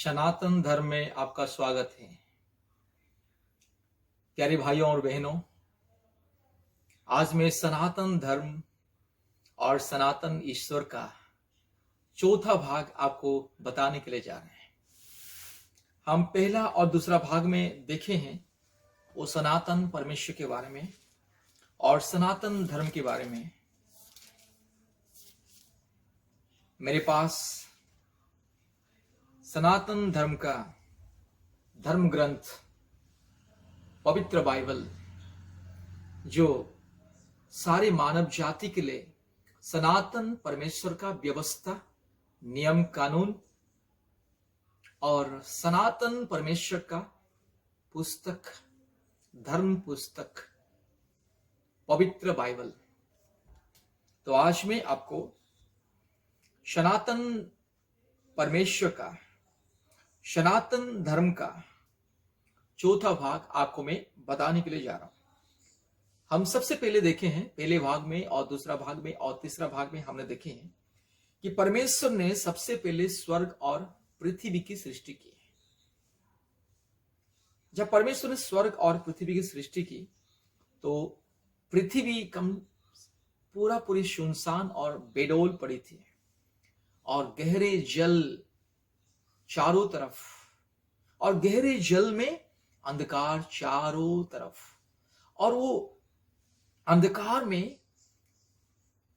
सनातन धर्म में आपका स्वागत है। प्यारे भाइयों और बहनों, आज मैं सनातन धर्म और सनातन ईश्वर का चौथा भाग आपको बताने के लिए जा रहे हैं। हम पहला और दूसरा भाग में देखे हैं वो सनातन परमेश्वर के बारे में और सनातन धर्म के बारे में। मेरे पास सनातन धर्म का धर्म ग्रंथ पवित्र बाइबल, जो सारे मानव जाति के लिए सनातन परमेश्वर का व्यवस्था, नियम कानून और सनातन परमेश्वर का पुस्तक, धर्म पुस्तक पवित्र बाइबल। तो आज मैं आपको सनातन परमेश्वर का, सनातन धर्म का चौथा भाग आपको मैं बताने के लिए जा रहा हूं। हम सबसे पहले देखे हैं, पहले भाग में और दूसरा भाग में और तीसरा भाग में हमने देखे हैं कि परमेश्वर ने सबसे पहले स्वर्ग और पृथ्वी की सृष्टि की। जब परमेश्वर ने स्वर्ग और पृथ्वी की सृष्टि की तो पृथ्वी कम पूरी सुनसान और बेडौल पड़ी थी और गहरे जल चारों तरफ, और गहरे जल में अंधकार चारों तरफ, और वो अंधकार में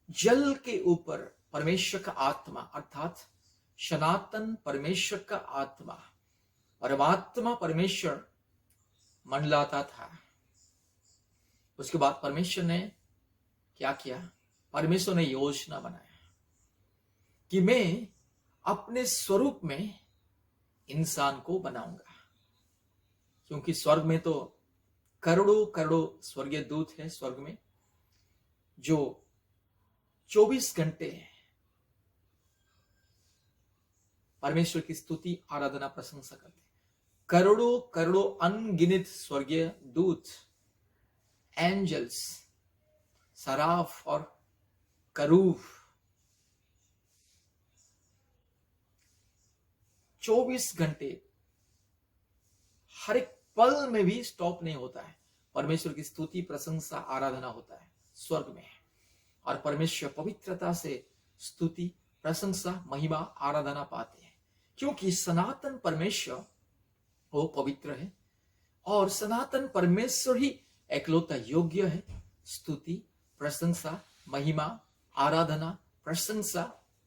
जल के ऊपर परमेश्वर का आत्मा अर्थात सनातन परमेश्वर का आत्मा, परमात्मा परमेश्वर मंडलाता था। उसके बाद परमेश्वर ने क्या किया? परमेश्वर ने योजना बनाया कि मैं अपने स्वरूप में इंसान को बनाऊंगा, क्योंकि स्वर्ग में तो करोड़ों करोड़ों स्वर्गीय दूत हैं स्वर्ग में, जो 24 घंटे परमेश्वर की स्तुति, आराधना, प्रशंसा करते। करोड़ों करोड़ों अनगिनत स्वर्गीय दूत, एंजल्स, सराफ और करूब 24 घंटे, हर एक पल में भी स्टॉप नहीं होता है। परमेश्वर की स्तुति, प्रशंसा, आराधना होता है स्वर्ग में। और परमेश्वर पवित्रता से स्तुति, प्रशंसा, महिमा, आराधना पाते हैं, क्योंकि सनातन परमेश्वर वो पवित्र है और सनातन परमेश्वर ही एकलौता योग्य है स्तुति, प्रशंसा, महिमा, आराधना, प्रशंसा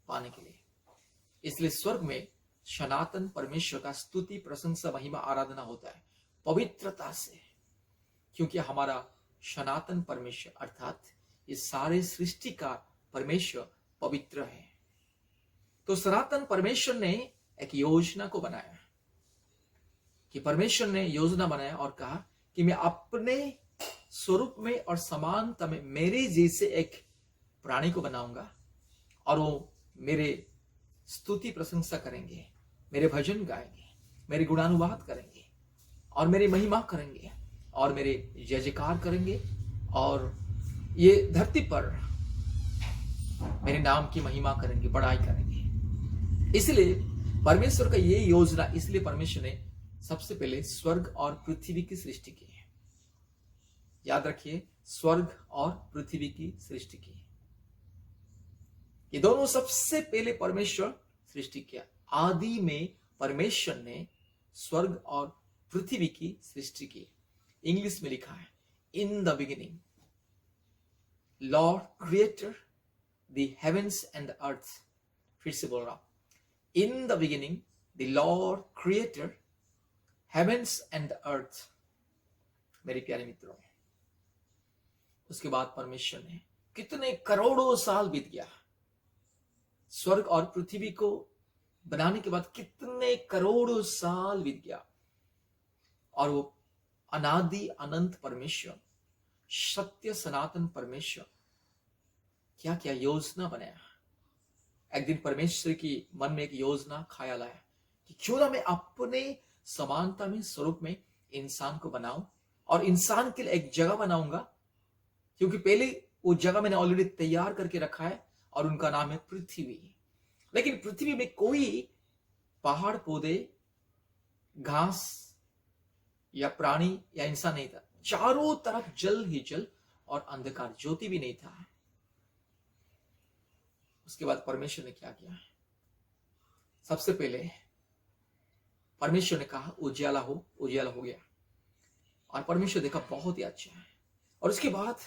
पाने के लिए। इसलिए स्वर्ग में सनातन परमेश्वर का स्तुति, प्रशंसा, महिमा, आराधना होता है पवित्रता से, क्योंकि हमारा सनातन परमेश्वर अर्थात इस सारे सृष्टि का परमेश्वर पवित्र है। तो सनातन परमेश्वर ने एक योजना को बनाया कि परमेश्वर ने योजना बनाया और कहा कि मैं अपने स्वरूप में और समानता में मेरे जैसे एक प्राणी को बनाऊंगा और वो मेरे स्तुति प्रशंसा करेंगे, मेरे भजन गाएंगे, मेरे गुणानुवाद करेंगे और मेरी महिमा करेंगे और मेरे जय जयकार करेंगे और ये धरती पर मेरे नाम की महिमा करेंगे, बड़ाई करेंगे। इसलिए परमेश्वर का ये योजना, इसलिए परमेश्वर ने सबसे पहले स्वर्ग और पृथ्वी की सृष्टि की है। याद रखिए, स्वर्ग और पृथ्वी की सृष्टि की, ये दोनों सबसे पहले परमेश्वर सृष्टि किया। आदि में परमेश्वर ने स्वर्ग और पृथ्वी की सृष्टि की। इंग्लिश में लिखा है, in the beginning Lord creator the heavens and the earth. फिर से बोल रहा हूं, in the beginning the Lord creator heaven's and the earth. मेरे प्यारे मित्रों, उसके बाद परमेश्वर ने, कितने करोड़ों साल बीत गया स्वर्ग और पृथ्वी को बनाने के बाद, कितने करोड़ों साल बीत गया और वो अनादि अनंत परमेश्वर, सत्य सनातन परमेश्वर क्या क्या योजना बनाया। एक दिन परमेश्वर की मन में एक योजना ख्याल आया कि क्यों ना मैं अपने समानता में, स्वरूप में इंसान को बनाऊं और इंसान के लिए एक जगह बनाऊंगा, क्योंकि पहले वो जगह मैंने ऑलरेडी तैयार करके रखा है और उनका नाम है पृथ्वी। लेकिन पृथ्वी में कोई पहाड़ पौधे घास या प्राणी या इंसान नहीं था, चारों तरफ जल ही जल और अंधकार, ज्योति भी नहीं था। उसके बाद परमेश्वर ने क्या किया? सबसे पहले परमेश्वर ने कहा उजियाला हो, उजियाला हो गया। और परमेश्वर देखा बहुत ही अच्छा है। और उसके बाद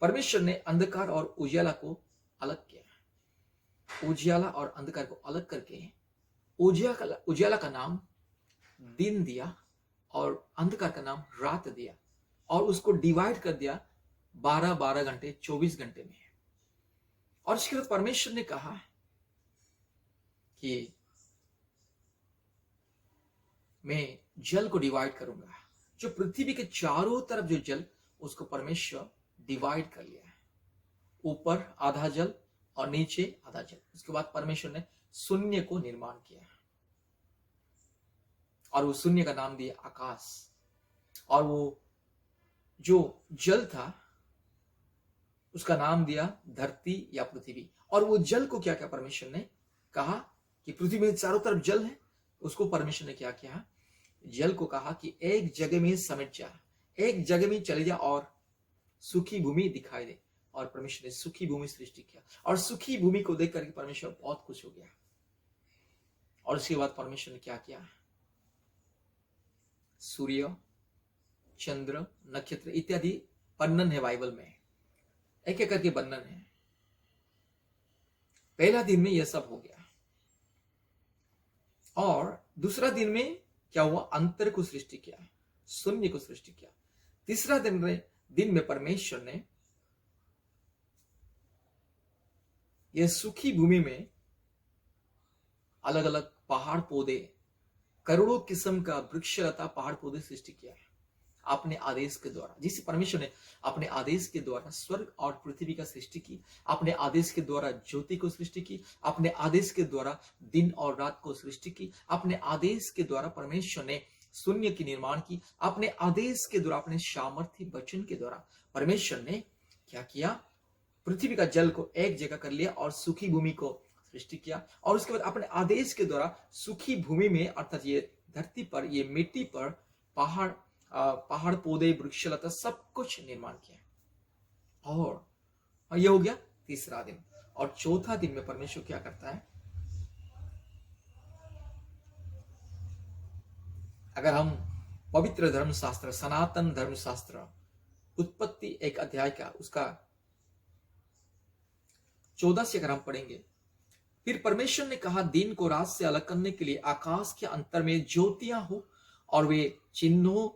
परमेश्वर ने अंधकार और उजियाला को अलग किया। उजियाला और अंधकार को अलग करके उजियाला का नाम दिन दिया और अंधकार का नाम रात दिया, और उसको डिवाइड कर दिया 12-12 घंटे, 24 घंटे में। और इसके बाद परमेश्वर ने कहा कि मैं जल को डिवाइड करूंगा। जो पृथ्वी के चारों तरफ जो जल, उसको परमेश्वर डिवाइड कर लिया है, ऊपर आधा जल और नीचे आधा जल। उसके बाद परमेश्वर ने शून्य को निर्माण किया और वो शून्य का नाम दिया आकाश। और वो जो जल था उसका नाम दिया धरती या पृथ्वी। और वो जल को क्या क्या परमेश्वर ने कहा कि पृथ्वी में चारों तरफ जल है, उसको परमेश्वर ने क्या किया? जल को कहा कि एक जगह में समेट जा, एक जगह में चले जा और सूखी भूमि दिखाई दे। और परमेश्वर ने सूखी भूमि सृष्टि किया, और सूखी भूमि को देख करके परमेश्वर बहुत खुश हो गया। और उसके बाद परमेश्वर ने क्या किया? सूर्य, चंद्र, नक्षत्र इत्यादि वर्णन है बाइबल में, एक एक करके वर्णन है। पहला दिन में यह सब हो गया। और दूसरा दिन में क्या हुआ? अंतर को सृष्टि किया, शून्य को सृष्टि किया। तीसरा दिन में परमेश्वर ने यह सूखी भूमि में अलग अलग पहाड़ पौधे, करोड़ों किस्म का वृक्षलता पहाड़ पौधे सृष्टि किया है अपने आदेश के द्वारा। जिस परमेश्वर ने अपने आदेश के द्वारा स्वर्ग और पृथ्वी का सृष्टि की, अपने आदेश के द्वारा ज्योति को सृष्टि की, अपने आदेश के द्वारा दिन और रात को सृष्टि की, अपने आदेश के द्वारा परमेश्वर ने शून्य की निर्माण की, अपने आदेश के द्वारा, अपने सामर्थ्य वचन के द्वारा परमेश्वर ने क्या किया? पृथ्वी का जल को एक जगह कर लिया और सूखी भूमि को सृष्टि किया। और उसके बाद अपने आदेश के द्वारा सूखी भूमि में, अर्थात ये धरती पर, ये मिट्टी पर पहाड़ पौधे, वृक्षलता सब कुछ निर्माण किया। और ये हो गया तीसरा दिन। और चौथा दिन में परमेश्वर क्या करता है? अगर हम पवित्र धर्मशास्त्र, सनातन धर्मशास्त्र, उत्पत्ति एक अध्याय का उसका 14 से अगर हम पढ़ेंगे, फिर परमेश्वर ने कहा दिन को रात से अलग करने के लिए आकाश के अंतर में ज्योतियां हो, और वे चिन्हों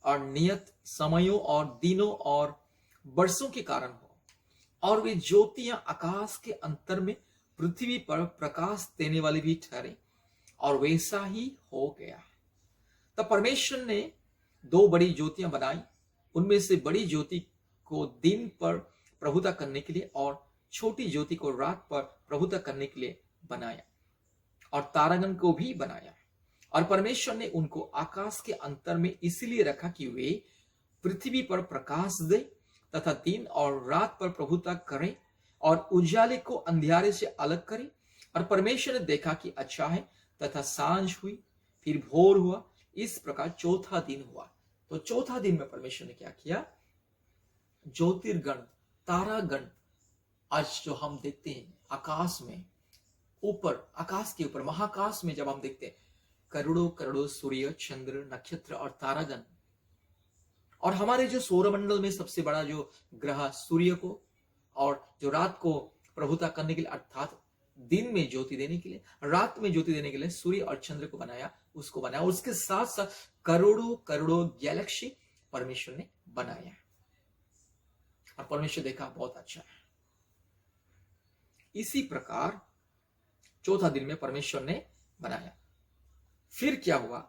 और नियत समयों और दिनों और वर्षों के कारण हो। और वे ज्योतियां आकाश के अंतर में पृथ्वी पर प्रकाश देने वाली भी ठहरे, और वैसा ही हो गया। तब परमेश्वर ने 2 बड़ी ज्योतियां बनाई। उनमें से बड़ी ज्योति को दिन पर प्रभुता करने के लिए और छोटी ज्योति को रात पर प्रभुता करने के लिए बनाया, और तारागण को भी बनाया। और परमेश्वर ने उनको आकाश के अंतर में इसलिए रखा कि वे पृथ्वी पर प्रकाश दे तथा दिन और रात पर प्रभुता करें, और उजाले को अंधियारे से अलग करें। और परमेश्वर ने देखा कि अच्छा है, तथा सांझ हुई, फिर भोर हुआ। इस प्रकार चौथा दिन हुआ। तो चौथा दिन में परमेश्वर ने क्या किया? ज्योतिर्गण, तारागण, आज जो हम देखते हैं आकाश में, ऊपर, आकाश के ऊपर, महाकाश में जब हम देखते हैं करोड़ों करोड़ों सूर्य, चंद्र, नक्षत्र और तारागण, और हमारे जो सौरमंडल में सबसे बड़ा जो ग्रह सूर्य को, और जो रात को प्रभुता करने के लिए, अर्थात दिन में ज्योति देने के लिए, रात में ज्योति देने के लिए सूर्य और चंद्र को बनाया, उसको बनाया। उसके साथ साथ करोड़ों करोड़ों गैलेक्सी परमेश्वर ने बनाया। और परमेश्वर देखा बहुत अच्छा है। इसी प्रकार चौथा दिन में परमेश्वर ने बनाया। फिर क्या हुआ?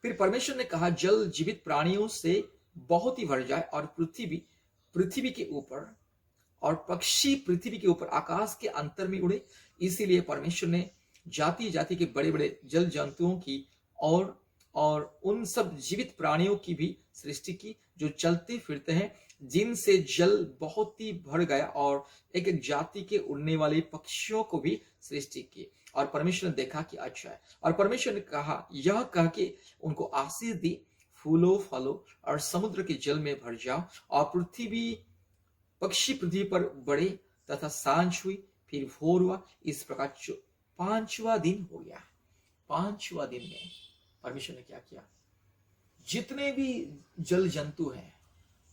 फिर परमेश्वर ने कहा जल जीवित प्राणियों से बहुत ही भर जाए, और पृथ्वी के ऊपर और पक्षी पृथ्वी के ऊपर आकाश के अंतर में उड़े। इसीलिए परमेश्वर ने जाति जाति के बड़े बड़े जल जंतुओं की और उन सब जीवित प्राणियों की भी सृष्टि की जो चलते फिरते हैं, जिनसे जल बहुत ही भर गया, और एक एक जाति के उड़ने वाले पक्षियों को भी सृष्टि की। और परमेश्वर ने देखा कि अच्छा है, और परमेश्वर ने कहा, यह कह के उनको आशीष दी, फूलो फलो और समुद्र के जल में भर जाओ, और पृथ्वी पक्षी पृथ्वी पर बढ़े। तथा सांझ हुई, फिर भोर हुआ। इस प्रकार 5वां दिन हो गया। 5वां दिन में परमेश्वर ने क्या किया, जितने भी जल जंतु हैं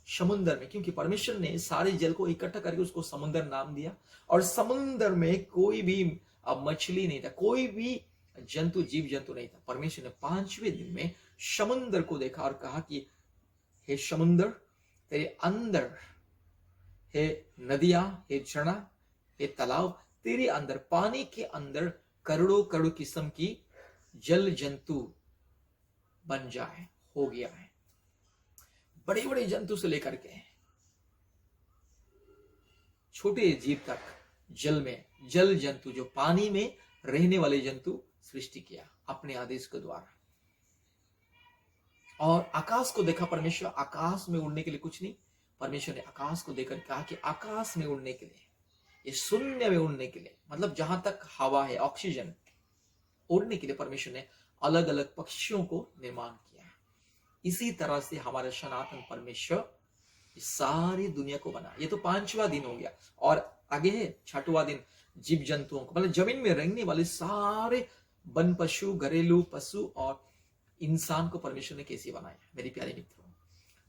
समुद्र में, क्योंकि परमेश्वर ने सारे जल को इकट्ठा करके उसको समुद्र नाम दिया, और समुद्र में कोई भी मछली नहीं था, कोई भी जंतु जीव जंतु नहीं था। परमेश्वर ने 5वें दिन में समुद्र को देखा और कहा कि हे समुद्र, तेरे अंदर, हे नदियां, हे झरना, हे तालाब, तेरे अंदर, पानी के अंदर करोड़ों करोड़ किस्म की जल जंतु बन जाए, हो गया है। बड़े बड़े जंतु से लेकर के छोटे जीव तक जल में, जल जंतु जो पानी में रहने वाले जंतु सृष्टि किया अपने आदेश के द्वारा। और आकाश को देखा परमेश्वर, आकाश में उड़ने के लिए कुछ नहीं। परमेश्वर ने आकाश को देखकर कहा कि आकाश में उड़ने के लिए, ये शून्य में उड़ने के लिए, मतलब जहां तक हवा है, ऑक्सीजन, उड़ने के लिए परमेश्वर ने अलग अलग पक्षियों को निर्माण किया। इसी तरह से हमारा सनातन परमेश्वर इस सारी दुनिया को बना। ये तो 5वां दिन हो गया, और आगे है 6वां दिन जीव जंतुओं को, मतलब जमीन में रहने वाले सारे वन पशु, घरेलू पशु और इंसान को परमेश्वर ने कैसे बनाया। मेरे प्यारे मित्रों,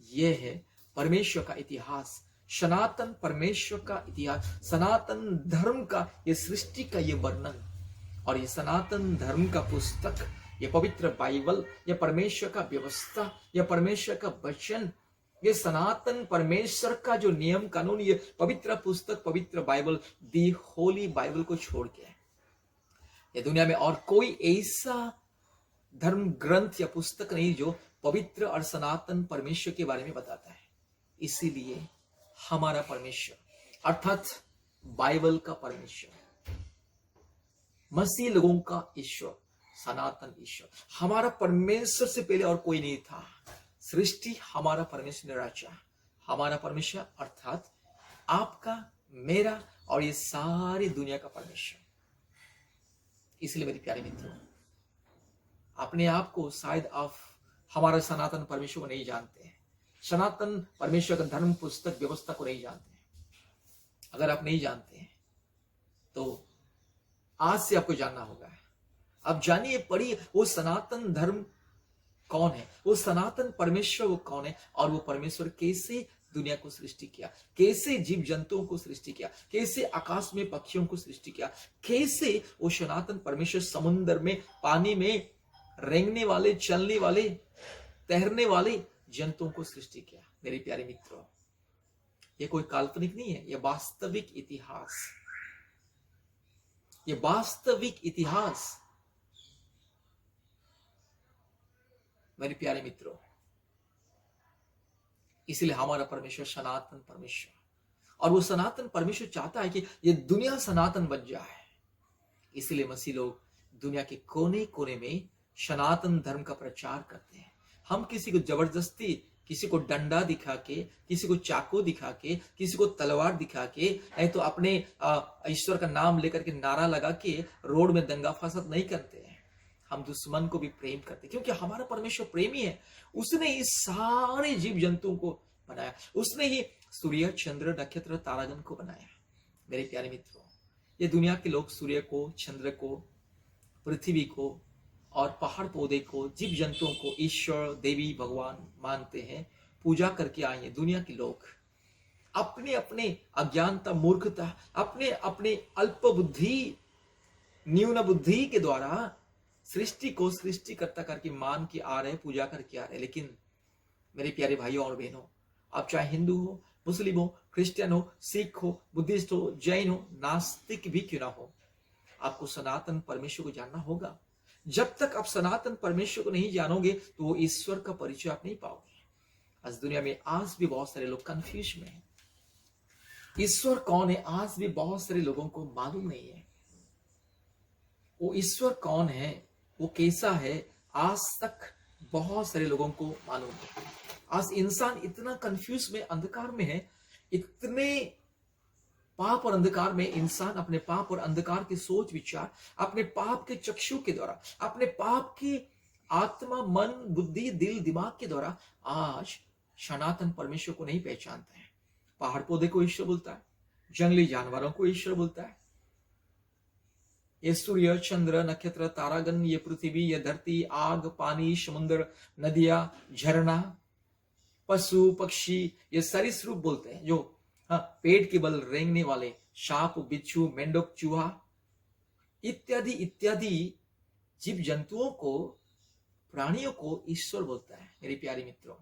यह है परमेश्वर का इतिहास, सनातन परमेश्वर का इतिहास, सनातन धर्म का, ये सृष्टि का ये वर्णन। और ये सनातन धर्म का पुस्तक, ये पवित्र बाइबल, ये परमेश्वर का व्यवस्था, ये परमेश्वर का वचन, ये सनातन परमेश्वर का जो नियम कानून, ये पवित्र पुस्तक, पवित्र बाइबल, दी होली बाइबल को छोड़ के ये दुनिया में और कोई ऐसा धर्म ग्रंथ या पुस्तक नहीं जो पवित्र और सनातन परमेश्वर के बारे में बताता है। इसीलिए हमारा परमेश्वर अर्थात बाइबल का परमेश्वर, मसीह लोगों का ईश्वर, सनातन ईश्वर, हमारा परमेश्वर से पहले और कोई नहीं था। सृष्टि हमारा परमेश्वर ने रचा। हमारा परमेश्वर अर्थात आपका, मेरा और ये सारी दुनिया का परमेश्वर। इसलिए मेरे प्यारे मित्रों, अपने आप को शायद आप हमारा सनातन परमेश्वर को नहीं जानते हैं, सनातन परमेश्वर का धर्म पुस्तक व्यवस्था को नहीं जानते हैं। अगर आप नहीं जानते हैं तो आज से आपको जानना होगा। अब जानिए, पढ़िए वो सनातन धर्म कौन है, वो सनातन परमेश्वर वो कौन है, और वो परमेश्वर कैसे दुनिया को सृष्टि किया, कैसे जीव जंतुओं को सृष्टि किया, कैसे आकाश में पक्षियों को सृष्टि किया, कैसे वो सनातन परमेश्वर समुद्र में, पानी में रेंगने वाले, चलने वाले, तैरने वाले जंतुओं को सृष्टि किया। मेरे प्यारे मित्रों, ये कोई काल्पनिक नहीं है, ये वास्तविक इतिहास, ये वास्तविक इतिहास। मेरे प्यारे मित्रों, इसलिए हमारा परमेश्वर सनातन परमेश्वर, और वो सनातन परमेश्वर चाहता है कि ये दुनिया सनातन बन जाए। इसलिए मसीह लोग दुनिया के कोने कोने में सनातन धर्म का प्रचार करते हैं। हम किसी को जबरदस्ती, किसी को डंडा दिखा के, किसी को चाकू दिखा के, किसी को तलवार दिखा के, नहीं तो अपने ईश्वर का नाम लेकर के नारा लगा के रोड में दंगा फसाद नहीं करते हैं। हम दुश्मन को भी प्रेम करते, क्योंकि हमारा परमेश्वर प्रेमी है। उसने ही सारे जीव जंतुओं को बनाया, उसने ही सूर्य, चंद्र, नक्षत्र, तारागण को बनाया। मेरे प्यारे मित्रों, ये दुनिया के लोग सूर्य को, चंद्र को, पृथ्वी को और पहाड़ पौधे को, जीव जंतुओं को ईश्वर, देवी, भगवान मानते हैं, पूजा करके आए हैं। दुनिया के लोग अपने अपने अज्ञानता, मूर्खता, अपने अपने अल्प बुद्धि, न्यून बुद्धि के द्वारा सृष्टि को सृष्टिकर्ता करके मान के आ रहे, पूजा करके आ रहे। लेकिन मेरे प्यारे भाइयों और बहनों, आप चाहे हिंदू हो, मुस्लिम हो, क्रिश्चियन हो, सिख हो, बुद्धिस्ट हो, जैन हो, नास्तिक भी क्यों ना हो, आपको सनातन परमेश्वर को जानना होगा। जब तक आप सनातन परमेश्वर को नहीं जानोगे तो वो ईश्वर का परिचय आप नहीं पाओगे। आज दुनिया में आज भी बहुत सारे लोग कंफ्यूज में हैं। ईश्वर कौन है आज भी बहुत सारे लोगों को मालूम नहीं है। वो ईश्वर कौन है, वो कैसा है, आज तक बहुत सारे लोगों को मालूम है। आज इंसान इतना कंफ्यूज में, अंधकार में है, इतने पाप और अंधकार में इंसान अपने पाप और अंधकार के सोच विचार, अपने पाप के चक्षु के द्वारा, अपने पाप की आत्मा, मन, बुद्धि, दिल, दिमाग के द्वारा आज सनातन परमेश्वर को नहीं पहचानता है। पहाड़ पौधे को ईश्वर बोलता है, जंगली जानवरों को ईश्वर बोलता है, ये सूर्य, चंद्र, नक्षत्र, तारागण, ये पृथ्वी, ये धरती, आग, पानी, समुद्र, नदियां, झरना, पशु, पक्षी, ये सरीसृप बोलते हैं, जो पेट के बल रेंगने वाले सांप, बिच्छू, मेंढक, चूहा इत्यादि इत्यादि जीव जंतुओं को, प्राणियों को ईश्वर बोलता है। मेरे प्यारे मित्रों,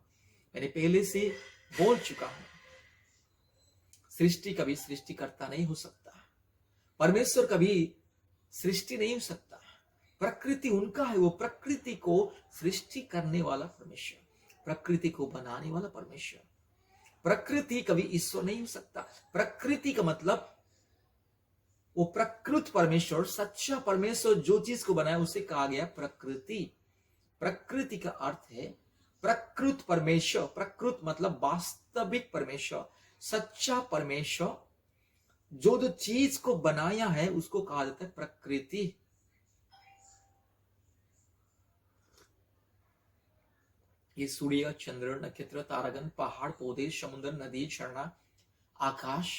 मैंने पहले से बोल चुका हूं, सृष्टि कभी सृष्टिकर्ता नहीं हो सकता, परमेश्वर कभी सृष्टि नहीं हो सकता, प्रकृति उनका है, वो प्रकृति को सृष्टि करने वाला परमेश्वर, प्रकृति को बनाने वाला परमेश्वर। प्रकृति कभी ईश्वर नहीं हो सकता। प्रकृति का मतलब वो प्रकृत परमेश्वर, सच्चा परमेश्वर जो चीज को बनाया उसे कहा गया प्रकृति। प्रकृति का अर्थ है प्रकृत परमेश्वर। प्रकृत मतलब वास्तविक परमेश्वर, सच्चा परमेश्वर, जो चीज को बनाया है उसको कहा जाता है प्रकृति। ये सूर्य, चंद्र, नक्षत्र, तारागण, पहाड़, पौधे, समुद्र, नदी, झरना, आकाश,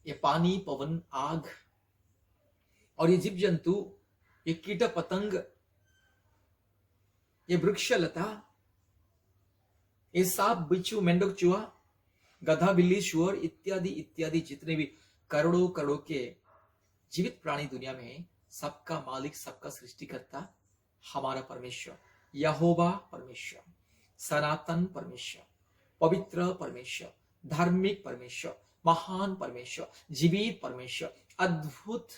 ये पानी, पवन, आग, और ये जीव जंतु, ये कीट पतंग, ये वृक्ष लता, ये सांप, बिच्छू, मेंढक, चूहा, गधा, बिल्ली, शुअर इत्यादि इत्यादि जितने भी करोड़ों करोड़ों के जीवित प्राणी दुनिया में, सबका मालिक, सबका सृष्टिकर्ता हमारा परमेश्वर, यहोवा परमेश्वर, सनातन परमेश्वर, पवित्र परमेश्वर, धार्मिक परमेश्वर, महान परमेश्वर, जीवित परमेश्वर, अद्भुत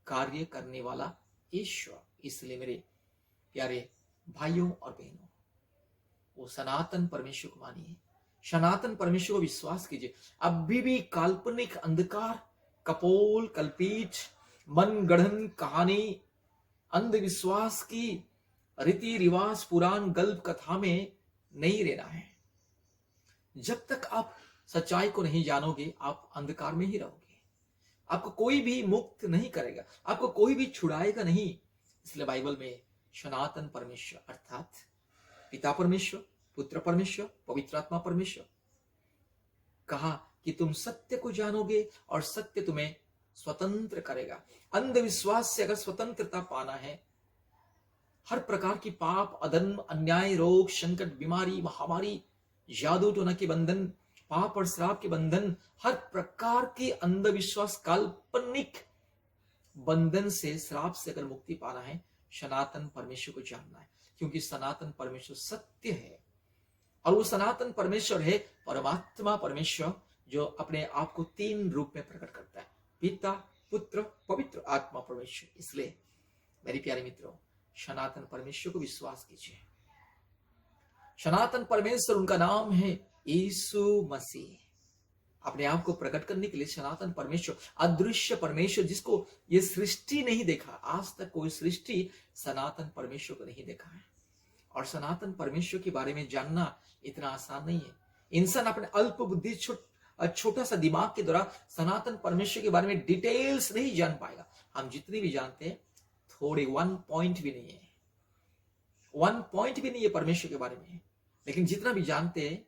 कार्य करने वाला ईश्वर। इसलिए मेरे प्यारे भाइयों और बहनों, वो सनातन परमेश्वर को मानिए, सनातन परमेश्वर को विश्वास कीजिए। अभी भी काल्पनिक, अंधकार, कपोल, कल्पित, मन गढ़न कहानी, अंधविश्वास की रीति रिवाज, पुराण, गल्प कथा में नहीं रहना है। जब तक आप सच्चाई को नहीं जानोगे, आप अंधकार में ही रहोगे। आपको कोई भी मुक्त नहीं करेगा, आपको कोई भी छुड़ाएगा नहीं। इसलिए बाइबल में सनातन परमेश्वर अर्थात पिता परमेश्वर, पुत्र परमेश्वर, पवित्र आत्मा परमेश्वर कहा कि तुम सत्य को जानोगे और सत्य तुम्हें स्वतंत्र करेगा। अंधविश्वास से अगर स्वतंत्रता पाना है, हर प्रकार की पाप, अधर्म, अन्याय, रोग, संकट, बीमारी, महामारी, जादू टोना के बंधन, पाप और श्राप के बंधन, हर प्रकार के अंधविश्वास, काल्पनिक बंधन से, श्राप से अगर मुक्ति पाना है, सनातन परमेश्वर को जानना है। क्योंकि सनातन परमेश्वर सत्य है और वो सनातन परमेश्वर है परमात्मा परमेश्वर, जो अपने आप को 3 रूप में प्रकट करता है, पिता, पुत्र, पवित्र आत्मा परमेश्वर। इसलिए मेरे प्यारे मित्रों, सनातन परमेश्वर को विश्वास कीजिए। सनातन परमेश्वर, उनका नाम है यीशु मसीह। अपने आप को प्रकट करने के लिए सनातन परमेश्वर, अदृश्य परमेश्वर, जिसको ये सृष्टि नहीं देखा, आज तक कोई सृष्टि सनातन परमेश्वर को नहीं देखा है। और सनातन परमेश्वर के बारे में जानना इतना आसान नहीं है। इंसान अपने अल्प बुद्धि, छोटा सा दिमाग के द्वारा सनातन परमेश्वर के बारे में डिटेल्स नहीं जान पाएगा। हम जितनी भी जानते हैं, थोड़े 1 पॉइंट भी नहीं है, 1 पॉइंट भी नहीं है परमेश्वर के बारे में। लेकिन जितना भी जानते हैं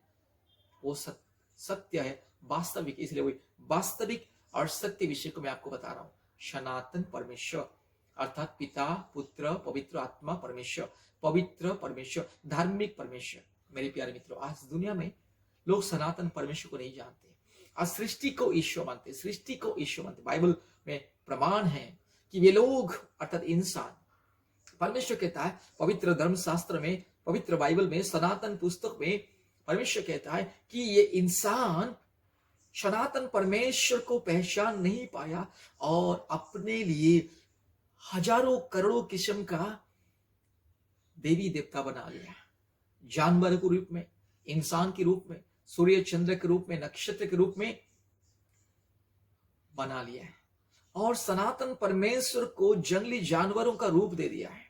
वो सत्य है, वास्तविक। इसलिए वही वास्तविक और सत्य विषय को मैं आपको बता रहा हूं। सनातन परमेश्वर अर्थात पिता, पुत्र, पवित्र आत्मा परमेश्वर, पवित्र परमेश्वर, धार्मिक परमेश्वर। मेरे प्यारे मित्रों, आज दुनिया में लोग सनातन परमेश्वर को नहीं जानते। आज सृष्टि को ईश्वर मानते, सृष्टि को ईश्वर मानते। बाइबल में प्रमाण है कि वे लोग अर्थात इंसान, परमेश्वर कहता है पवित्र धर्मशास्त्र में, पवित्र बाइबल में, सनातन पुस्तक में परमेश्वर कहता है कि ये इंसान सनातन परमेश्वर को पहचान नहीं पाया और अपने लिए हजारों करोड़ों किस्म का देवी देवता बना लिया। जानवर के रूप में, इंसान के रूप में, सूर्य चंद्र के रूप में, नक्षत्र के रूप में बना लिया है। और सनातन परमेश्वर को जंगली जानवरों का रूप दे दिया है।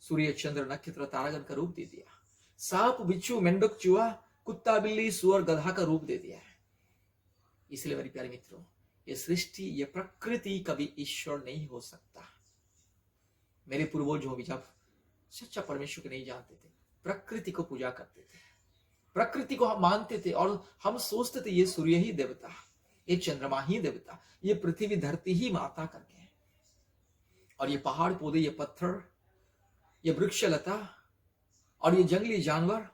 सूर्य चंद्र नक्षत्र तारागण का रूप दे दिया। सांप, बिच्छू, मेंढक, चूहा, कुत्ता, बिल्ली, सुअर, गधा का रूप दे दिया है। इसलिए मेरे प्यारे मित्रों, ये सृष्टि, ये प्रकृति कभी ईश्वर नहीं हो सकता। मेरे पूर्वजों भी जब सच्चा परमेश्वर को नहीं जानते थे, प्रकृति को पूजा करते थे, प्रकृति को हम मानते थे और हम सोचते थे ये सूर्य ही देवता, ये चंद्रमा ही देवता, ये पृथ्वी धरती ही माता करके, और ये पहाड़ पौधे, ये पत्थर, ये वृक्षलता और ये जंगली जानवर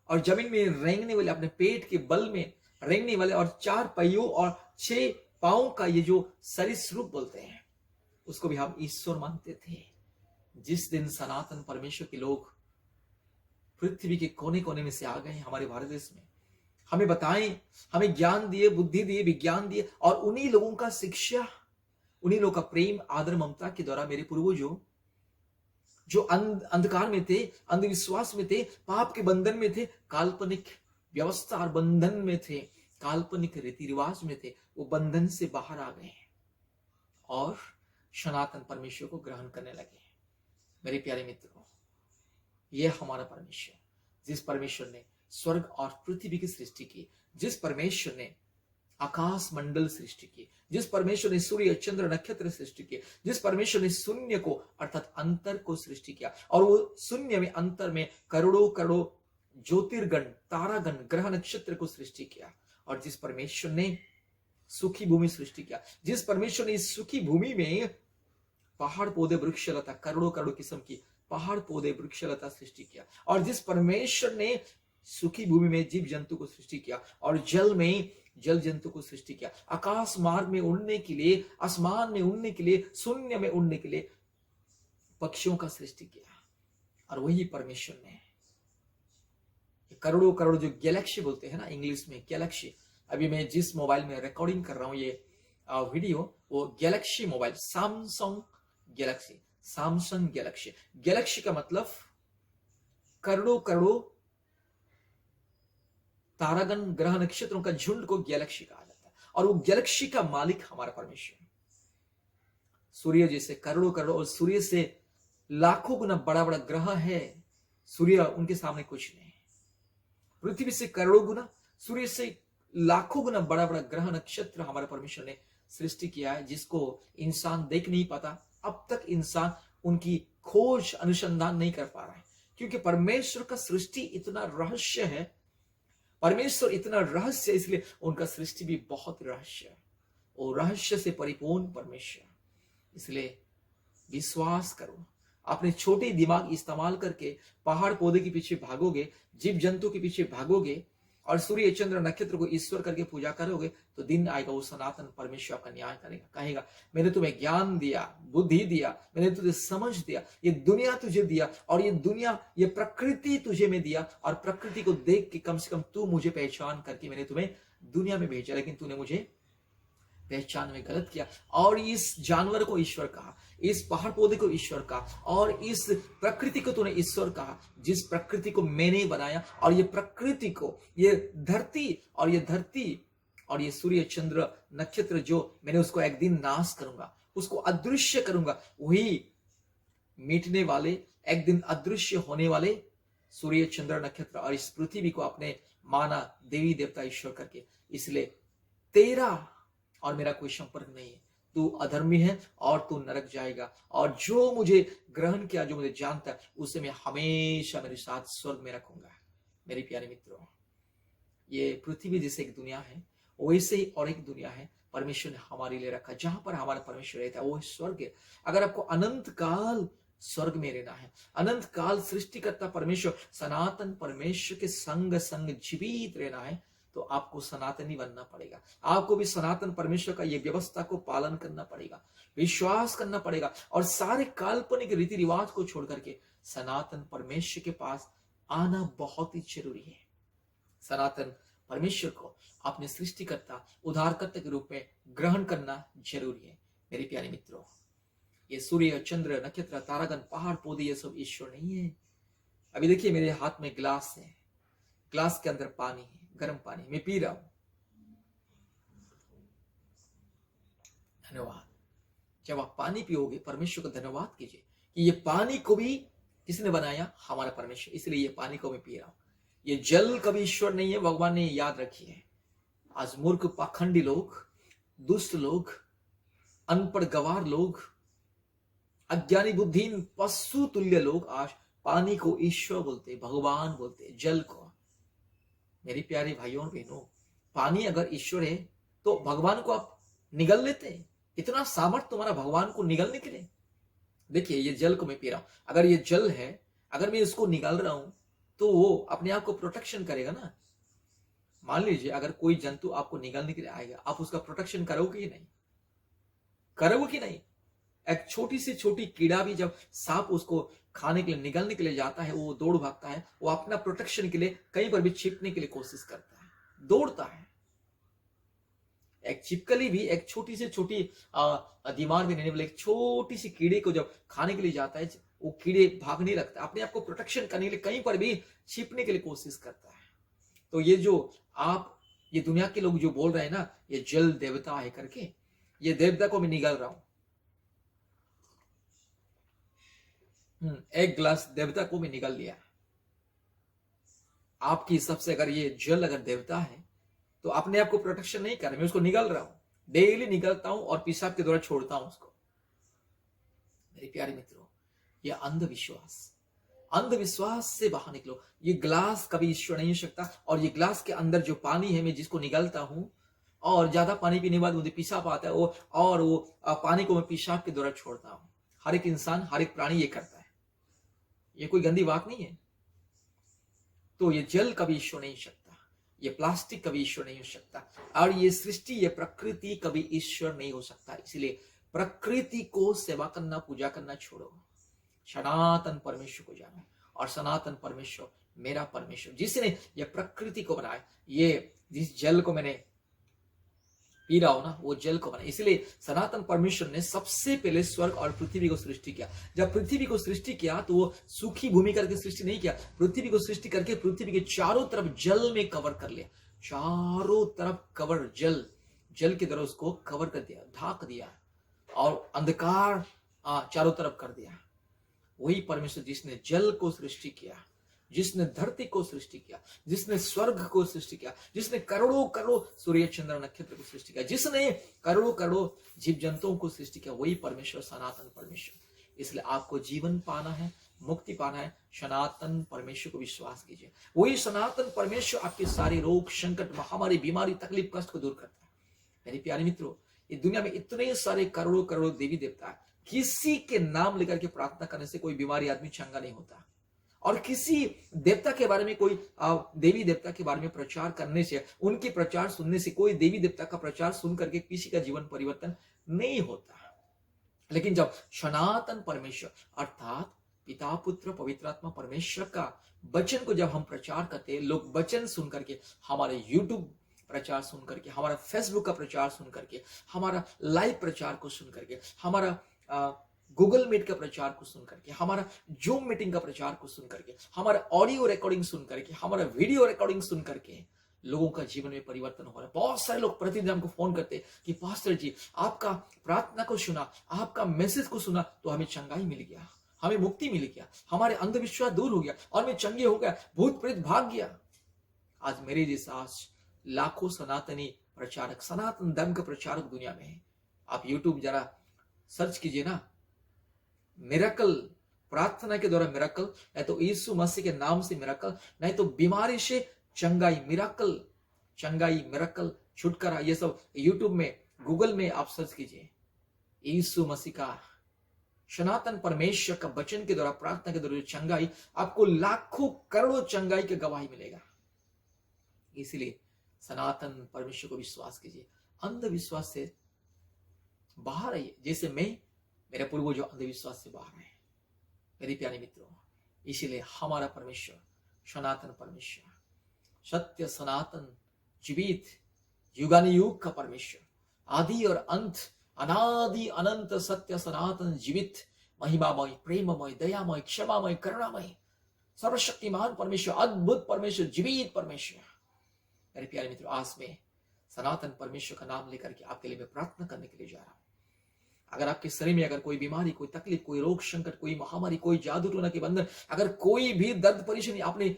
और जमीन में रेंगने वाले, अपने पेट के बल में रेंगने वाले और 4 पहियों और 6 पांवों का ये जो सरीसृप बोलते हैं, उसको भी हम ईश्वर मानते थे। जिस दिन सनातन परमेश्वर के लोग पृथ्वी के कोने कोने में से आ गए हमारे भारत देश में, हमें बताएं, हमें ज्ञान दिए, बुद्धि दिए, विज्ञान दिए, और उन्हीं लोगों का शिक्षा, उन्हीं लोगों का प्रेम, आदर, ममता के द्वारा मेरे पूर्वजों जो अंधकार में थे, अंधविश्वास में थे, पाप के बंधन में थे, काल्पनिक व्यवस्था और बंधन में थे, काल्पनिक रीति रिवाज में थे, वो बंधन से बाहर आ गए और सनातन परमेश्वर को ग्रहण करने लगे। मेरे प्यारे मित्रों, यह हमारा परमेश्वर, जिस परमेश्वर ने स्वर्ग और पृथ्वी की सृष्टि की, जिस परमेश्वर ने आकाश मंडल सृष्टि की, जिस परमेश्वर ने सूर्य चंद्र नक्षत्र सृष्टि किए, जिस परमेश्वर ने शून्य को अर्थात अंतर को सृष्टि किया, और वो शून्य में, अंतर में करोड़ों करोड़ों ज्योतिर्गण, तारागण, ग्रह नक्षत्र को सृष्टि किया, और जिस परमेश्वर ने सुखी भूमि सृष्टि किया, जिस परमेश्वर ने इस सुखी भूमि में पहाड़ पौधे वृक्षलता, करोड़ों करोड़ों किस्म की पहाड़ पौधे वृक्षलता सृष्टि किया, और जिस परमेश्वर ने सुखी भूमि में जीव जंतु को सृष्टि किया और जल में जल जंतु को सृष्टि किया, आकाश मार्ग में उड़ने के लिए, आसमान में उड़ने के लिए, शून्य में उड़ने के लिए पक्षियों का सृष्टि किया, और वही परमेश्वर ने करोड़ों करोड़ जो गैलेक्सी बोलते हैं ना इंग्लिश में, गैलेक्सी, अभी मैं जिस मोबाइल में रिकॉर्डिंग कर रहा हूं ये वीडियो, वो Galaxy mobile, Samsung Galaxy, Samsung Galaxy. Galaxy का मतलब करोड़ों करोड़ों तारागण, ग्रह नक्षत्रों का झुंड को गैलेक्सी कहा जाता है, और वो गैलेक्सी का मालिक हमारा परमेश्वर। सूर्य जैसे करोड़ों करोड़ और सूर्य से लाखों गुना बड़ा बड़ा ग्रह है, सूर्य उनके सामने कुछ नहीं। पृथ्वी से करोड़ों गुना, सूर्य से लाखों गुना बड़ा बड़ा ग्रह नक्षत्र हमारे परमेश्वर ने सृष्टि किया है, जिसको इंसान देख नहीं पाता। अब तक इंसान उनकी खोज अनुसंधान नहीं कर पा रहा है, क्योंकि परमेश्वर का सृष्टि इतना रहस्य है, परमेश्वर इतना रहस्य, इसलिए उनका सृष्टि भी बहुत रहस्य है, और रहस्य से परिपूर्ण परमेश्वर। इसलिए विश्वास करो, अपने छोटे दिमाग इस्तेमाल करके पहाड़ पौधे के पीछे भागोगे, जीव जंतु के पीछे भागोगे, और सूर्य चंद्र नक्षत्र को ईश्वर करके पूजा करोगे, तो दिन आएगा वो सनातन परमेश्वर का न्याय करेगा, कहेगा मैंने तुम्हें ज्ञान दिया, बुद्धि दिया, मैंने तुझे समझ दिया, ये दुनिया तुझे दिया, और ये दुनिया, ये प्रकृति तुझे मैं दिया, और प्रकृति को देख के कम से कम तू मुझे पहचान करके मैंने तुम्हें दुनिया में भेजा, लेकिन तूने मुझे पहचान में गलत किया, और इस जानवर को ईश्वर कहा, इस पहाड़ पौधे को ईश्वर कहा, और इस प्रकृति को तूने ईश्वर कहा, जिस प्रकृति को मैंने बनाया, और ये प्रकृति को, ये धरती और ये सूर्य चंद्र नक्षत्र जो मैंने उसको एक दिन नाश करूंगा, उसको अदृश्य करूंगा, वही मिटने वाले, एक दिन अदृश्य होने वाले सूर्य चंद्र नक्षत्र और इस पृथ्वी को अपने माना देवी देवता ईश्वर करके। इसलिए तेरा और मेरा कोई संपर्क नहीं है, तू अधर्मी है और तू नरक जाएगा, और जो मुझे ग्रहण किया, जो मुझे जानता है, उसे मैं हमेशा मेरे साथ स्वर्ग में रखूंगा। मेरे प्यारे मित्रों, ये पृथ्वी जैसे एक दुनिया है, वैसे ही और एक दुनिया है परमेश्वर ने हमारे लिए रखा, जहां पर हमारा परमेश्वर रहता है वो स्वर्ग है। अगर आपको अनंत काल स्वर्ग में रहना है, अनंत काल सृष्टिकर्ता परमेश्वर, सनातन परमेश्वर के संग संग जीवित रहना है, तो आपको सनातनी बनना पड़ेगा। आपको भी सनातन परमेश्वर का ये व्यवस्था को पालन करना पड़ेगा, विश्वास करना पड़ेगा, और सारे काल्पनिक रीति रिवाज को छोड़ करके सनातन परमेश्वर के पास आना बहुत ही जरूरी है। सनातन परमेश्वर को अपने सृष्टिकर्ता, उद्धारकर्ता के रूप में ग्रहण करना जरूरी है। मेरे प्यारे मित्रों, ये सूर्य चंद्र नक्षत्र तारागण पहाड़ पौधे ये सब ईश्वर नहीं है। अभी देखिए मेरे हाथ में ग्लास है, ग्लास के अंदर पानी है, गर्म पानी मैं पी रहा हूं। धन्यवाद। जब आप पानी पियोगे परमेश्वर को धन्यवाद कीजिए कि ये पानी को भी किसने बनाया, हमारा परमेश्वर, इसलिए ये पानी को मैं पी रहा हूं। ये जल कभी ईश्वर नहीं है, भगवान ने याद रखी है। आज मूर्ख पाखंडी लोग दुष्ट लोग, अनपढ़ गवार लोग, अज्ञानी बुद्धिहीन पशु तुल्य लोग आज पानी को ईश्वर बोलते, भगवान बोलते, जल को। मेरी प्यारी भाइयों और बहनों, पानी अगर ईश्वर है तो भगवान को आप निगल लेते हैं? इतना सामर्थ्य तुम्हारा भगवान को निगलने के लिए? देखिए, ये जल को मैं पी रहा हूं, अगर ये जल है, अगर मैं इसको निकाल रहा हूं तो वो अपने आप को प्रोटेक्शन करेगा ना। मान लीजिए अगर कोई जंतु आपको निगलने के लिए आएगा, आप उसका प्रोटेक्शन करोगे कि नहीं? करोगे कि नहीं? एक छोटी से छोटी कीड़ा भी जब सांप उसको खाने के लिए निगलने के लिए जाता है, वो दौड़ भागता है, वो अपना प्रोटेक्शन के लिए कहीं पर भी छिपने के लिए कोशिश करता है, दौड़ता है। एक छिपकली भी एक छोटी से छोटी दिमाग में रहने वाले एक छोटी सी कीड़े को जब खाने के लिए जाता है, वो कीड़े भागने लगता है, अपने आप को प्रोटेक्शन करने के लिए कहीं पर भी छिपने के लिए कोशिश करता है। तो ये जो आप, ये दुनिया के लोग जो बोल रहे हैं ना, ये जल देवता है करके, ये देवता को मैं निगल रहा हूं। एक गिलास देवता को भी निगल लिया। आपकी हिसाब से अगर ये जल अगर देवता है तो अपने आप को प्रोटेक्शन नहीं कर रहा, मैं उसको निगल रहा हूं, डेली निगलता हूं और पेशाब के द्वारा छोड़ता हूं उसको। मेरे प्यारे मित्रों, ये अंधविश्वास, अंधविश्वास से बाहर निकलो। ये ग्लास कभी ईश्वर नहीं हो सकता, और ये ग्लास के अंदर जो पानी है, मैं जिसको निगलता हूं और ज्यादा पानी पीने के बाद मुझे पेशाब आता है, और वो पानी को मैं पेशाब के द्वारा छोड़ता हूं। हर एक इंसान, हर एक प्राणी ये करता है, ये कोई गंदी बात नहीं है। तो ये जल कभी ईश्वर नहीं हो सकता, ये प्लास्टिक कभी ईश्वर नहीं हो सकता, और ये सृष्टि, ये प्रकृति कभी ईश्वर नहीं हो सकता। इसलिए प्रकृति को सेवा करना, पूजा करना छोड़ो, सनातन परमेश्वर को जानो, और सनातन परमेश्वर मेरा परमेश्वर, जिसने ये प्रकृति को बनाया, ये जिस जल को मैंने पी रहा हो ना, वो जल को बनाया। इसलिए सनातन परमेश्वर ने सबसे पहले स्वर्ग और पृथ्वी को सृष्टि किया। जब पृथ्वी को सृष्टि किया तो वो सूखी भूमि करके सृष्टि नहीं किया, पृथ्वी को सृष्टि करके पृथ्वी के चारों तरफ जल में कवर कर लिया, चारों तरफ कवर, जल के द्वारा उसको कवर कर दिया, ढाक दिया, और अंधकार चारों तरफ कर दिया। वही परमेश्वर जिसने जल को सृष्टि किया, जिसने धरती को सृष्टि किया, जिसने स्वर्ग को सृष्टि किया, जिसने करोड़ों करोड़ सूर्य चंद्र नक्षत्र को सृष्टि किया, जिसने करोड़ों करोड़ जीव जंतुओं को सृष्टि किया, वही परमेश्वर, सनातन परमेश्वर। इसलिए आपको जीवन पाना है, मुक्ति पाना है, सनातन परमेश्वर को विश्वास कीजिए। वही सनातन परमेश्वर आपके सारे रोग, संकट, महामारी, बीमारी, तकलीफ, कष्ट को दूर करता है। मेरे प्यारे मित्रों, इस दुनिया में इतने सारे करोड़ों करोड़ देवी देवता है, किसी के नाम लेकर के प्रार्थना करने से कोई बीमारी आदमी चंगा नहीं होता, और किसी देवता के बारे में, कोई देवी देवता के बारे में प्रचार करने से, उनके प्रचार सुनने से, कोई देवी देवता का प्रचार सुन करके किसी का जीवन परिवर्तन नहीं होता। लेकिन जब सनातन परमेश्वर अर्थात पिता, पुत्र, पवित्र आत्मा परमेश्वर का वचन को जब हम प्रचार करते हैं, लोग वचन सुन करके, हमारे यूट्यूब प्रचार सुन करके, हमारा फेसबुक का प्रचार सुन करके, हमारा लाइव प्रचार को सुन करके, हमारा गूगल मीट का प्रचार को सुन करके, हमारा जूम मीटिंग का प्रचार को सुन करके, हमारा ऑडियो रिकॉर्डिंग सुन करके, हमारा वीडियो रिकॉर्डिंग सुन करके लोगों का जीवन में परिवर्तन हो रहा है। बहुत सारे लोग प्रतिदिन हमको फोन करते हैं कि पास्टर जी, आपका प्रार्थना को सुना, आपका मैसेज को सुना तो हमें चंगाई मिल गया, हमें मुक्ति मिल गया, हमारे अंधविश्वास दूर हो गया, और मैं चंगे हो गया, भूत प्रेत भाग गया। आज मेरे जैसा लाखों सनातनी प्रचारक, सनातन धर्म के प्रचारक दुनिया में है। आप यूट्यूब जरा सर्च कीजिए ना, मिरेकल, प्रार्थना के द्वारा मिरेकल, नहीं तो यीशु मसीह के नाम से मिरेकल, नहीं तो बीमारी से चंगाई, मिरेकल, चंगाई, मिरेकल, छुटकारा, ये सब यूट्यूब में, गूगल में आप सर्च कीजिए। यीशु मसीह का, सनातन परमेश्वर का वचन के द्वारा, प्रार्थना के द्वारा चंगाई, आपको लाखों करोड़ों चंगाई की गवाही मिलेगा। इसलिए सनातन परमेश्वर को विश्वास कीजिए, अंधविश्वास से बाहर आइए, जैसे मैं, मेरे पूर्वजों अंधविश्वास से बाहर आए। मेरे प्यारे मित्रों, इसीलिए हमारा परमेश्वर, सनातन परमेश्वर, सत्य, सनातन, जीवित, युगानुयुग का परमेश्वर, आदि और अंत, अनादि अनंत, सत्य, सनातन, जीवित, महिमामय, प्रेममय, दयामय, क्षमामय, करुणामय, सर्वशक्तिमान परमेश्वर, अद्भुत परमेश्वर, जीवित परमेश्वर। मेरे प्यारे मित्रों, आज में सनातन परमेश्वर का नाम लेकर के आपके लिए मैं प्रार्थना करने के लिए जा रहा हूं। अगर आपके शरीर में अगर कोई बीमारी, कोई तकलीफ, कोई रोग संकट, कोई महामारी, कोई जादू टोना के बंधन, अगर कोई भी दर्द परेशानी, आपने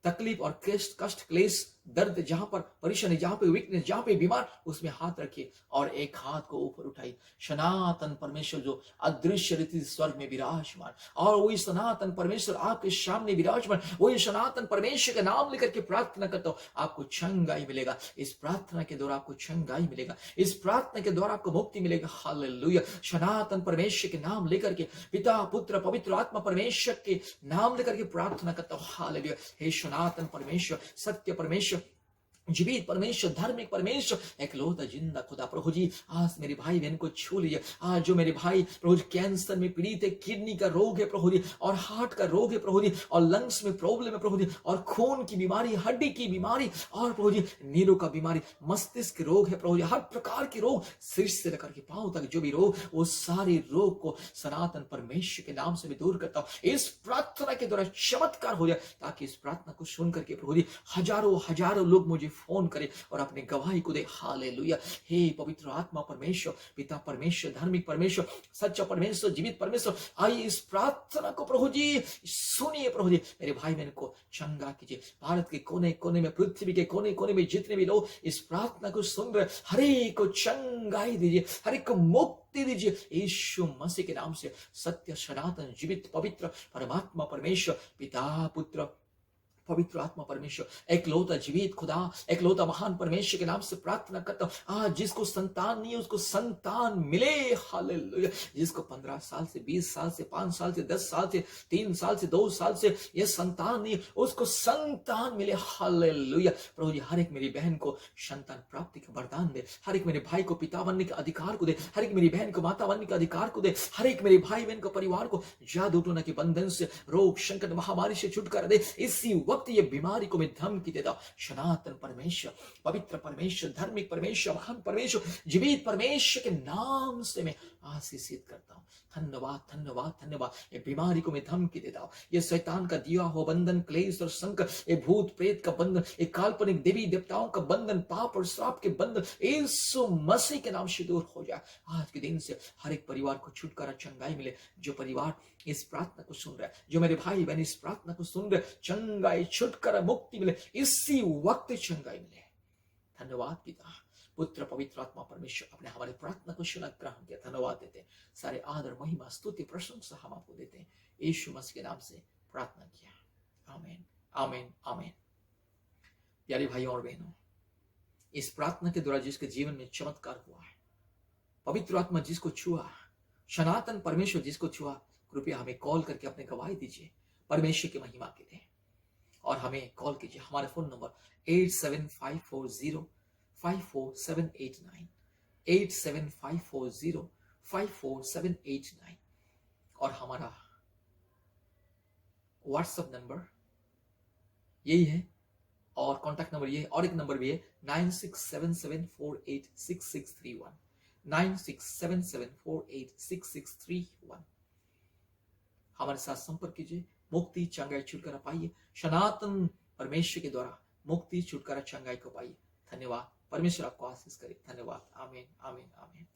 तकलीफ और कष्ट, क्लेश दर्द जहां पर परेशानी, जहां पे वीकनेस, जहां पे बीमार, उसमें हाथ रखिए और एक हाथ को ऊपर उठाइए। सनातन परमेश्वर जो अदृश्य रीति स्वर्ग में विराजमान, और वही सनातन परमेश्वर आपके सामने विराजमान, वही सनातन परमेश्वर का नाम लेकर के प्रार्थना करता हूं, आपको चंगाई मिलेगा। इस प्रार्थना के द्वारा आपको चंगाई मिलेगा, इस प्रार्थना के द्वारा आपको मुक्ति मिलेगा। हालेलुया। सनातन परमेश्वर के नाम लेकर के, पिता पुत्र पवित्र आत्मा परमेश्वर के नाम लेकर के प्रार्थना करता हूं। हालेलुया। हे सनातन परमेश्वर, सत्य परमेश्वर, जीवित परमेश्वर, धार्मिक परमेश्वर, एक लौता जिंदा खुदा, प्रभु जी आज मेरे भाई बहन को छू लीजिए। आज जो मेरे भाई प्रभु जी कैंसर में पीड़ित है, किडनी का रोग है प्रभु जी, और हार्ट का रोग है प्रभु जी, और लंग्स में प्रॉब्लम है प्रभु जी, और खून की बीमारी, हड्डी की बीमारी, और प्रभु जी नीरों का बीमारी, मस्तिष्क रोग है प्रभु जी, हर प्रकार के रोग, शीर्ष से लेकर के पांव तक जो भी रोग, वो सारे रोग को सनातन परमेश्वर के नाम से मैं दूर करता हूं। इस प्रार्थना के द्वारा चमत्कार हो जाए, ताकि इस प्रार्थना को सुन करके प्रभु जी हजारों हजारों लोग मुझे फोन करे और अपने गवाही को दे। हालेलुया। हे पवित्र आत्मा परमेश्वर, पिता परमेश्वर, धार्मिक परमेश्वर, सच्चा परमेश्वर, जीवित परमेश्वर, आइए इस प्रार्थना को प्रभु जी सुनिए। प्रभु जी मेरे भाई बहन को चंगा कीजिए। भारत के कोने कोने में, पृथ्वी के कोने कोने में जितने भी लोग इस प्रार्थना को सुन रहे, हर एक को चंगाई दीजिए, हर एक को मुक्ति दीजिए यीशु मसीह के नाम से। सत्य सनातन जीवित पवित्र परमात्मा परमेश्वर, पिता पुत्र पवित्र आत्मा परमेश्वर, एक लौता जीवित खुदा, एक लौता महान परमेश्वर के नाम से प्रार्थना करता हूं। आज जिसको संतान नहीं है उसको संतान मिले। हालेलुया। जिसको 15 साल से, 20 साल से, 5 साल से, 10 साल से, 3 साल से, 2 साल से ये संतान नहीं, उसको संतान मिले। हालेलुया। प्रभु जी हर एक मेरी बहन को संतान प्राप्ति का वरदान दे, हर एक मेरे भाई को पिता बनने के अधिकार को दे, हर एक मेरी बहन को माता बनने के अधिकार को दे, हर एक मेरे भाई बहन को, परिवार को जादू टोना के बंधन से, रोग संकट महामारी से छुटकारा दे। इसी वक्त ये बीमारी को मैं धमकी देता हूं। सनातन परमेश्वर, पवित्र परमेश्वर, धार्मिक परमेश्वर, महान परमेश्वर, जीवित परमेश्वर के नाम से मैं आशीषित करता हूं। धन्यवाद धन्यवाद धन्यवाद। ये बीमारी को मैं धमकी देता हूं। ये शैतान का दिया हुआ बंधन, क्लेश और संकट, ये भूत प्रेत का बंधन, ये काल्पनिक देवी देवताओं का बंधन, पाप और श्राप के बंधन यीशु मसीह के नाम से दूर हो जाए। आज के दिन से हर एक परिवार को छुटकारा, चंगाई मिले। जो परिवार इस प्रार्थना को सुन रहा है, जो मेरे भाई बहन इस प्रार्थना को सुन रहे, चंगाई, छुटकारा, मुक्ति मिले, इसी वक्त चंगाई मिले। धन्यवाद पिता पुत्र पवित्र आत्मा परमेश्वर, अपने हमारे प्रार्थना को सुना, ग्रहण किया। धन्यवाद देते हैं। सारे आदर महिमा स्तुति प्रशंसा हम आपको देते हैं। यीशु मसीह के नाम से प्रार्थना किया। आमीन आमीन आमीन। प्यारे भाइयों और बहनों, इस प्रार्थना के द्वारा जिसके जीवन में चमत्कार हुआ है, पवित्र आत्मा जिसको छुआ, सनातन परमेश्वर जिसको छुआ, कृपया हमें कॉल करके अपने गवाही दीजिए, परमेश्वर की महिमा के लिए। और हमें कॉल कीजिए। हमारा फोन नंबर 8754054789, 8754054789, और हमारा व्हाट्सएप नंबर यही है, और कॉन्टैक्ट नंबर ये है, और एक नंबर भी है 9677486631, 9677486631। हमारे साथ संपर्क कीजिए। मुक्ति चंगाई छुटकारा पाइए। सनातन परमेश्वर के द्वारा मुक्ति छुटकारा चंगाई को पाइए। धन्यवाद। परमेश्वर आपको आशीष करे। धन्यवाद। आमीन आमीन आमीन।